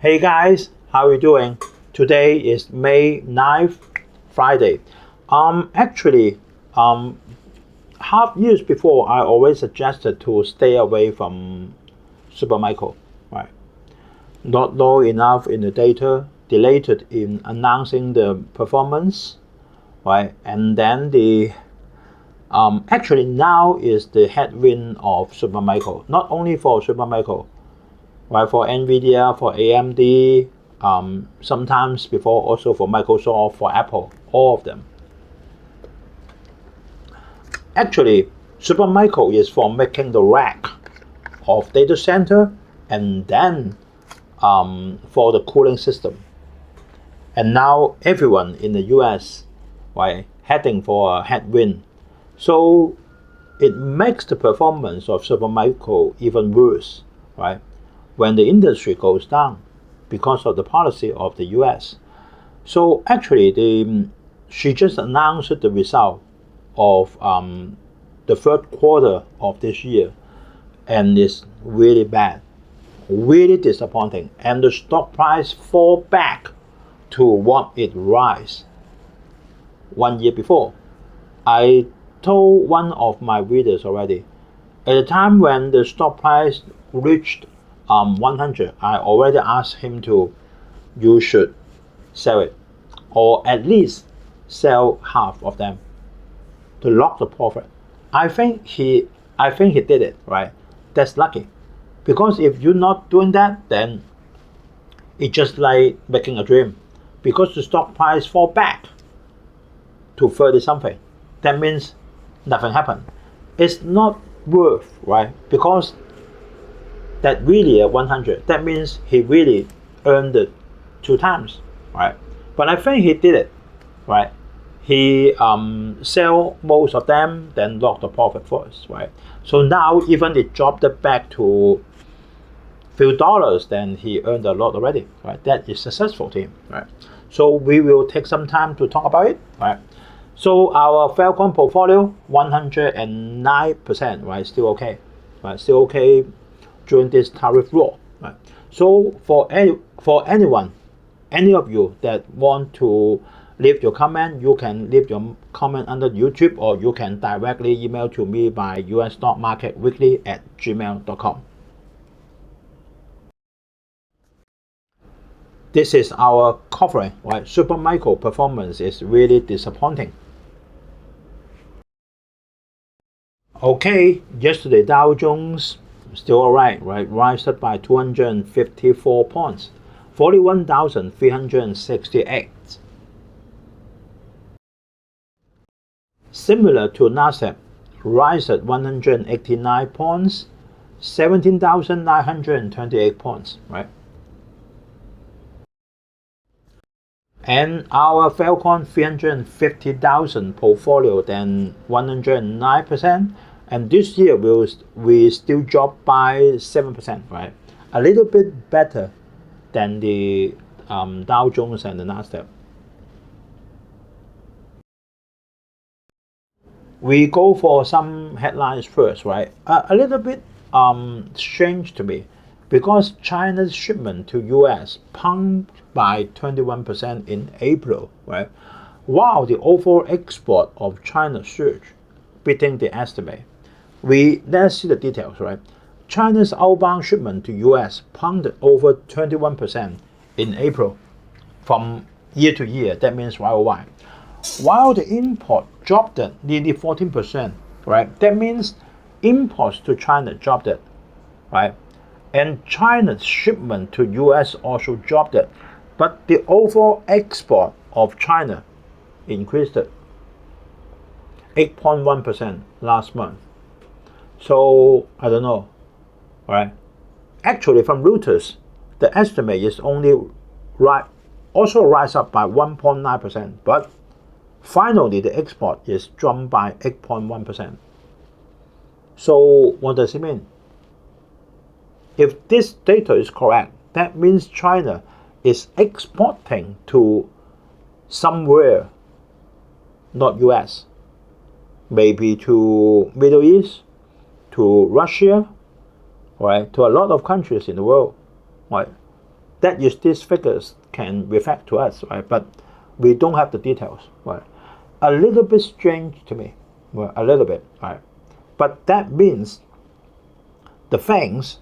Hey guys, how are you doing? Today is May 9th, Friday. Actually, half years before, I always suggested to stay away from SUPERMICRO, right? Not low enough in the data, delayed in announcing the performance, right? And then actually now is the headwind of SUPERMICRO, not only for SUPERMICRO, right? For NVIDIA, for AMD, sometimes before also for Microsoft, for Apple, all of them. Actually, SUPERMICRO is for making the rack of data center and then for the cooling system. And now everyone in the US, right, heading for a headwind. So it makes the performance of SUPERMICRO even worse, right? When the industry goes down because of the policy of the US. So actually, she just announced the result of the third quarter of this year, and it's really bad, really disappointing. And the stock price fall back to what it rise 1 year before. I told one of my readers already, at the time when the stock price reached 100, I already asked him you should sell it, or at least sell half of them to lock the profit. I think he did it, right? That's lucky, because if you're not doing that, then it's just like making a dream, because the stock price fall back to 30 something. That means nothing happened. It's not worth, right? Because that really at 100, that means he really earned it 2 times, right? But I think he did it, right? He sell most of them, then lock the profit first, right? So now even it dropped it back to few dollars, then he earned a lot already, right? That is successful to him, right? So we will take some time to talk about it, right? So our Falcon portfolio 109%, right? Still okay, right? Still okay during this tariff war, right? So for anyone, any of you that want to leave your comment, you can leave your comment under YouTube, or you can directly email to me by usstockmarketweekly@gmail.com. This is our covering, right? SUPERMICRO performance is really disappointing. Okay, yesterday Dow Jones still alright, right? Rise up by 254 points, 41,368. Similar to Nasdaq, rise at 189 points, 17,928 points, right? And our Falcon 350,000 portfolio, then 109%. And this year we still drop by 7%, right? A little bit better than the Dow Jones and the Nasdaq. We go for some headlines first, right? A little bit strange to me, because China's shipment to US pumped by 21% in April, right? While the overall export of China surged, beating the estimate. Let's see the details, right? China's outbound shipment to US pumped over 21% in April from year to year. That means YOY. While the import dropped at nearly 14%, right? That means imports to China dropped it, right? And China's shipment to US also dropped it. But the overall export of China increased it 8.1% last month. So I don't know, right? Actually, from Reuters, the estimate is also rise up by 1.9%, but finally the export is jumped by 8.1%. So what does it mean? If this data is correct, that means China is exporting to somewhere, not US, maybe to Middle East, to Russia, right? To a lot of countries in the world, right? that is, these figures can reflect to us, right? But we don't have the details, right? A little bit strange to me, well, a little bit, right? But that means the things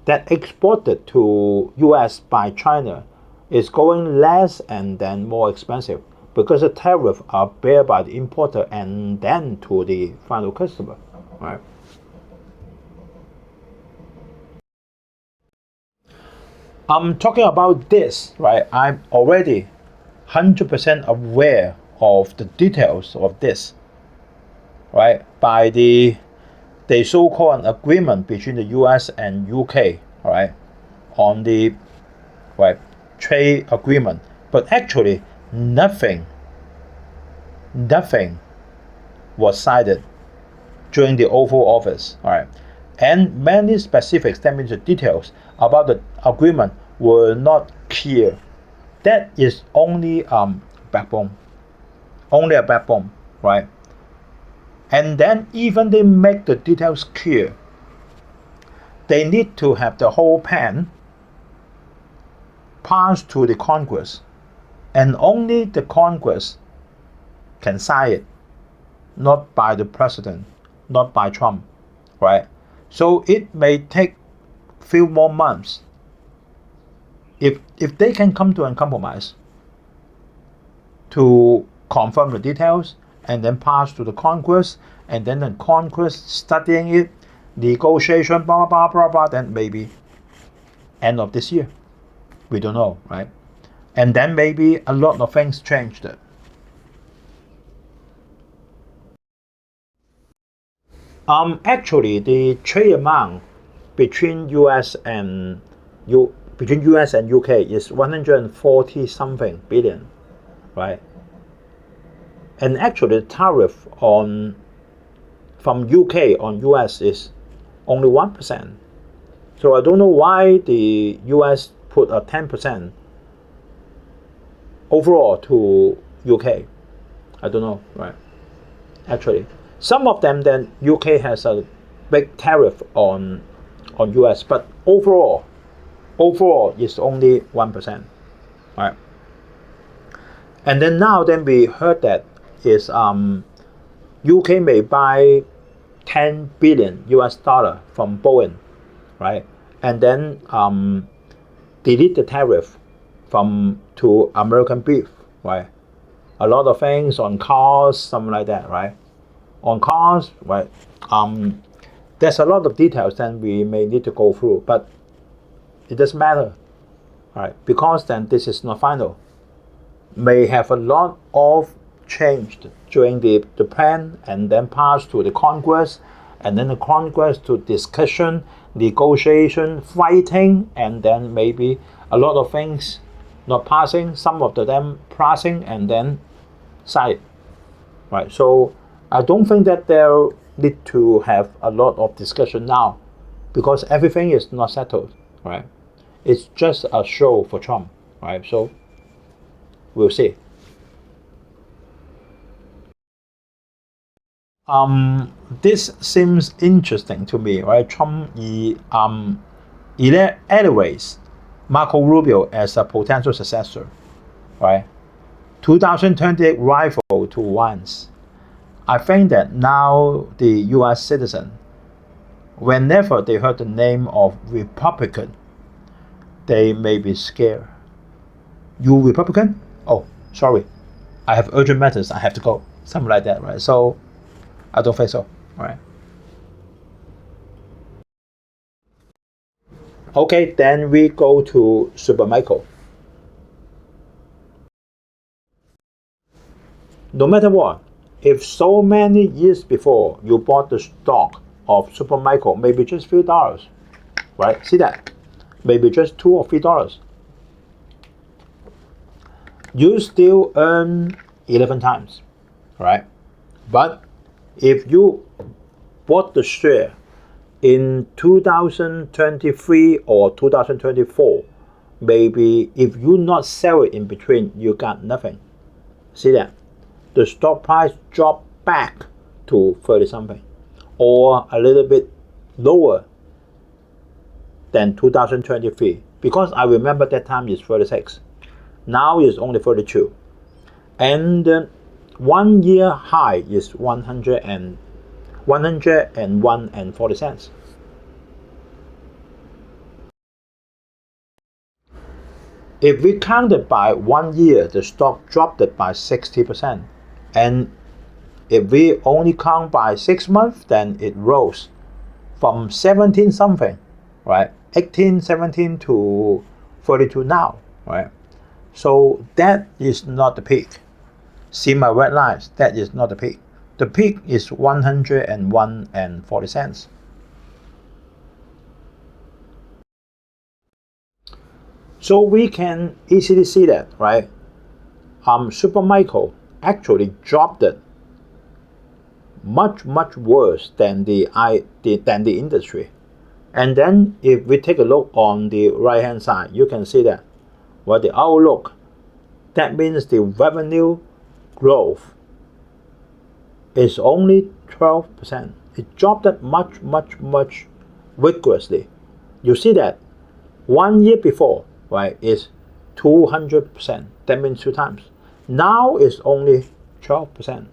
that exported to US by China is going less and then more expensive because the tariffs are bear by the importer and then to the final customer, right? I'm talking about this, right? I'm already 100% aware of the details of this, right? By the so-called agreement between the US and UK, right? On the right trade agreement, but actually nothing was cited during the Oval Office, all right? And many specifics, that means the details about the agreement, were not clear. That is only backbone, only a backbone, right? And then even they make the details clear, they need to have the whole plan passed to the Congress, and only the Congress can sign it, not by the president, not by Trump, right? So it may take few more months. If they can come to a compromise to confirm the details and then pass to the Congress, and then the Congress studying it, negotiation, blah blah blah blah, then maybe end of this year. We don't know, right? And then maybe a lot of things changed. Actually, the trade amount between US and UK is 140 something billion, right? And actually, the tariff from UK on US is only 1%. So I don't know why the US put a 10% overall to UK. I don't know, right? Actually, some of them then UK has a big tariff on US, but overall is only 1%, right? And then now then we heard that is UK may buy 10 billion US dollar from Boeing, right? And then delete the tariff to American beef, right? A lot of things on cars, something like that, right? On cars, right? There's a lot of details that we may need to go through, but it doesn't matter, right? Because then this is not final. May have a lot of changed during the plan and then pass to the Congress, and then the Congress to discussion, negotiation, fighting, and then maybe a lot of things not passing, some of them passing, and then side, right? So I don't think that they'll need to have a lot of discussion now, because everything is not settled, right? It's just a show for Trump, right? So we'll see. This seems interesting to me, right? Trump elevates Marco Rubio as a potential successor, right? 2028 rival to once. I think that now the US citizen, whenever they heard the name of Republican, they may be scared. You Republican? Oh, sorry. I have urgent matters. I have to go. Something like that, right? So I don't think so, right? Okay, then we go to SUPERMICRO. No matter what, if so many years before you bought the stock of SUPERMICRO, maybe just few dollars, right? See that? Maybe just $2 or $3. You still earn 11 times, right? But if you bought the share in 2023 or 2024, maybe if you not sell it in between, you got nothing. See that? The stock price dropped back to 30 something, or a little bit lower than 2023, because I remember that time is 36. Now is only 32. And 1 year high is 101.40. If we counted by 1 year, the stock dropped it by 60%. And if we only count by 6 months, then it rose from 17 something, right? 18, 17 to 42 now, right? So that is not the peak. See my red lines, that is not the peak. The peak is 101.40. So we can easily see that, right? SUPERMICRO actually dropped it much worse than the industry. And then if we take a look on the right hand side, you can see that the outlook, that means the revenue growth is only 12%. It dropped it much vigorously. You see that 1 year before, right, is 200%. That means 2 times. Now it's only 12%.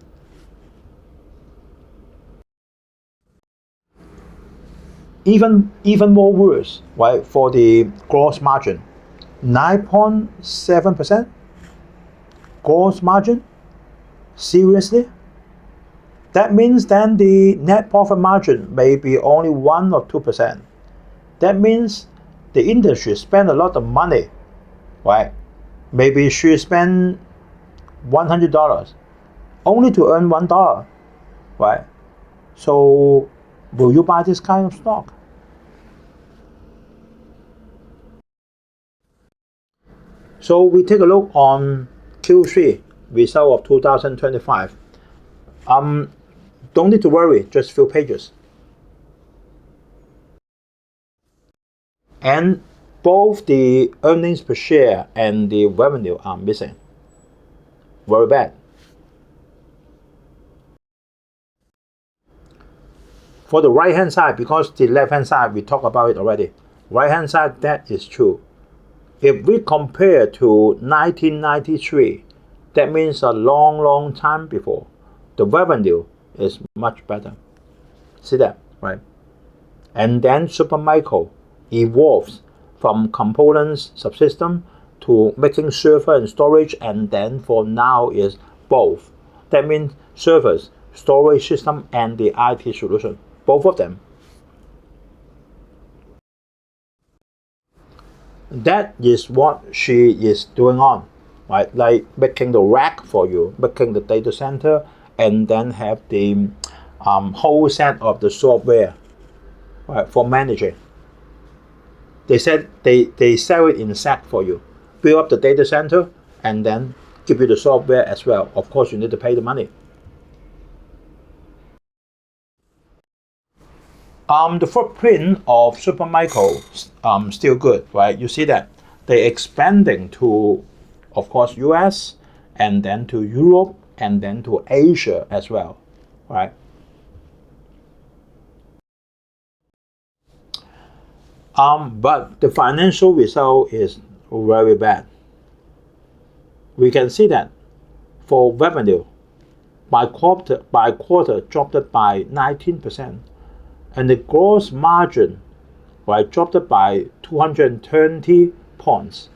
Even more worse, right, for the gross margin, 9.7% gross margin. Seriously? That means then the net profit margin may be only 1 or 2%. That means the industry spend a lot of money, right? Maybe she spend $100 only to earn $1, right? So will you buy this kind of stock? So we take a look on Q3 result of 2025. Don't need to worry, just few pages. And both the earnings per share and the revenue are missing. Very bad. For the right hand side, because the left hand side we talked about it already. Right hand side, that is true. If we compare to 1993, that means a long time before, the revenue is much better. See that, right? And then SUPERMICRO evolves from components subsystem to making server and storage, and then for now is both. That means servers, storage system, and the IT solution, both of them. That is what she is doing on, right? Like making the rack for you, making the data center, and then have the whole set of the software, right, for managing. They said they sell it in set for you, build up the data center, and then give you the software as well. Of course, you need to pay the money. The footprint of SUPERMICRO still good, right? You see that they're expanding to, of course, US, and then to Europe, and then to Asia as well, right? But the financial result is very bad. We can see that for revenue, by quarter dropped it by 19%. And the gross margin, right, dropped it by 220 points.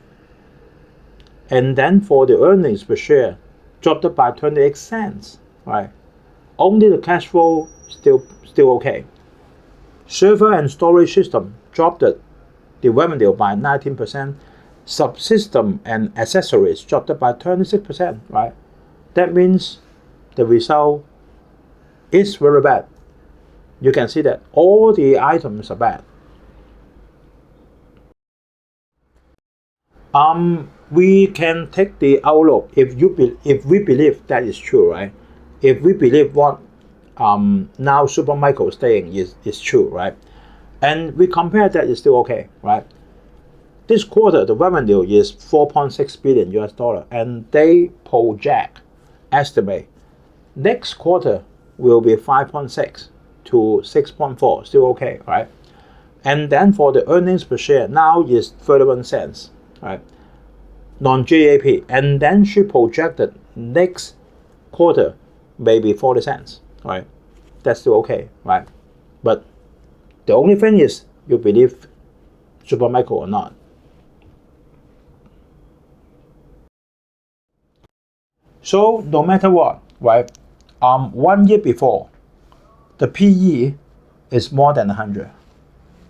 And then for the earnings per share, dropped it by 28 cents, right? Only the cash flow still okay. Server and storage system dropped it, the revenue by 19%. Subsystem and accessories dropped it by 26%, right? That means the result is very bad. You can see that all the items are bad. We can take the outlook if we believe that is true, right? If we believe what now SUPERMICRO is saying is true, right? And we compare that, is still okay, right? This quarter the revenue is 4.6 billion US dollar, and they estimate next quarter will be 5.6 to 6.4, still okay, right? And then for the earnings per share, now is 31 cents, right? Non-GAAP. And then she projected next quarter maybe 40 cents, right? That's still okay, right? But the only thing is you believe SUPERMICRO or not. So no matter what, right? 1 year before, the PE is more than 100.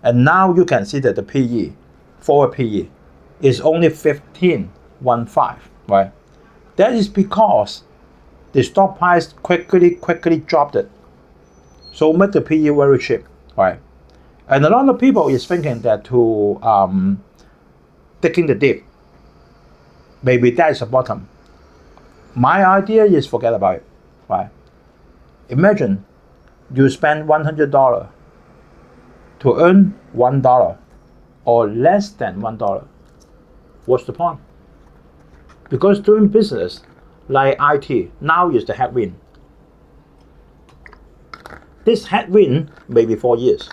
And now you can see that the PE, forward PE, is only 15, right? That is because the stock price quickly dropped it. So make the PE very cheap, right? And a lot of people is thinking that to taking the dip, maybe that is the bottom. My idea is forget about it, right? Imagine you spend $100 to earn $1 or less than $1. What's the point? Because doing business like IT now is the headwind. This headwind may be 4 years,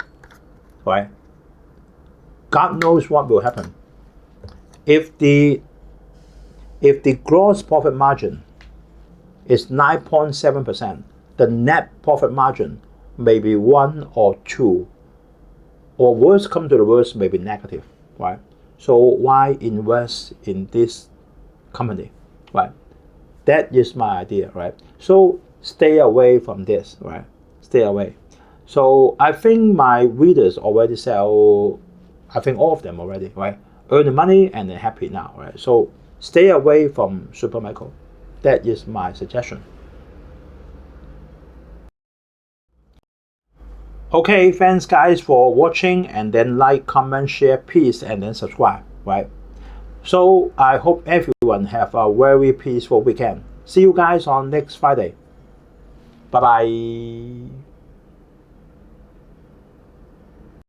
right? God knows what will happen. If the gross profit margin is 9.7%, the net profit margin may be 1 or 2, or worst come to the worst, may be negative, right? So why invest in this company, right? That is my idea, right? So stay away from this, right? Stay away. So I think my readers already sell, I think all of them already, right? Earn the money and they're happy now, right? So stay away from SUPERMICRO. That is my suggestion. Okay, thanks guys for watching, and then like, comment, share, please, and then subscribe, right? So I hope everyone have a very peaceful weekend. See you guys on next Friday. Bye bye.